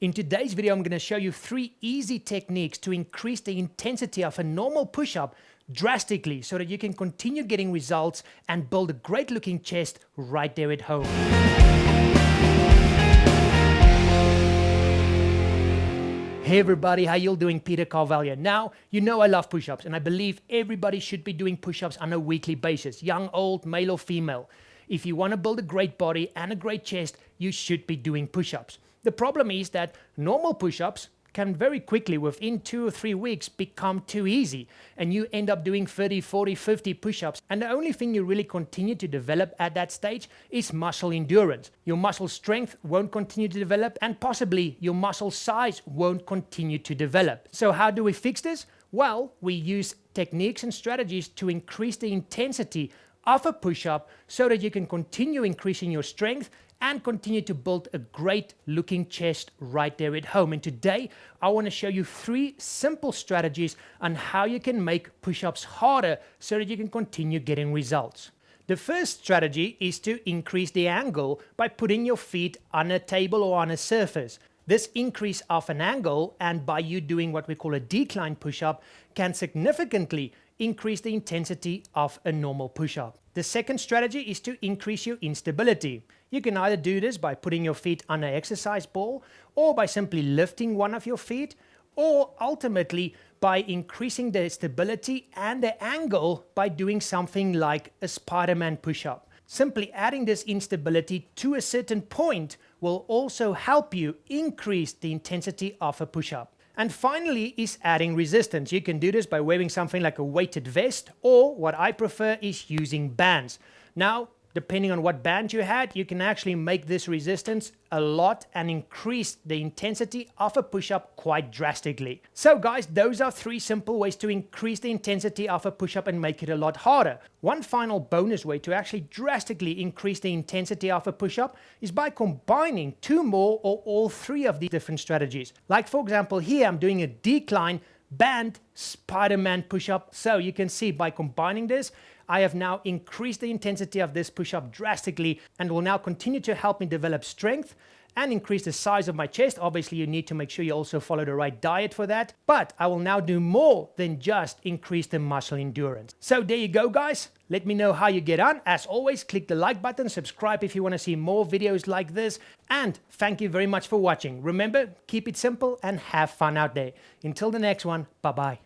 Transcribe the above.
In today's video, I'm going to show you 3 easy techniques to increase the intensity of a normal push-up drastically so that you can continue getting results and build a great looking chest right there at home. Hey everybody, how you doing? Peter Carvell here. Now, you know I love push-ups and I believe everybody should be doing push-ups on a weekly basis, young, old, male or female. If you want to build a great body and a great chest, you should be doing push-ups. The problem is that normal push-ups can very quickly, within 2 or 3 weeks, become too easy and you end up doing 30, 40, 50 push-ups, and the only thing you really continue to develop at that stage is muscle endurance. Your muscle strength won't continue to develop and possibly your muscle size won't continue to develop. So how do we fix this? Well, we use techniques and strategies to increase the intensity of a push-up so that you can continue increasing your strength and continue to build a great looking chest right there at home. And today I want to show you 3 simple strategies on how you can make push-ups harder so that you can continue getting results. The first strategy is to increase the angle by putting your feet on a table or on a surface. This increase of an angle, and by you doing what we call a decline push-up, can significantly increase the intensity of a normal push-up. The second strategy is to increase your instability. You can either do this by putting your feet on an exercise ball, or by simply lifting one of your feet, or ultimately by increasing the stability and the angle by doing something like a Spider-Man push-up. Simply adding this instability to a certain point will also help you increase the intensity of a push-up. And finally is adding resistance. You can do this by wearing something like a weighted vest, or what I prefer is using bands. Now, depending on what band you had, you can actually make this resistance a lot and increase the intensity of a push-up quite drastically. So guys, those are 3 simple ways to increase the intensity of a push-up and make it a lot harder. One final bonus way to actually drastically increase the intensity of a push-up is by combining 2 more or all 3 of these different strategies. Like for example, here I'm doing a decline band Spider-Man push-up. So you can see by combining this, I have now increased the intensity of this push-up drastically and will now continue to help me develop strength and increase the size of my chest. Obviously, you need to make sure you also follow the right diet for that, but I will now do more than just increase the muscle endurance. So there you go, guys. Let me know how you get on. As always, click the like button, subscribe if you want to see more videos like this, and thank you very much for watching. Remember, keep it simple and have fun out there. Until the next one, bye-bye.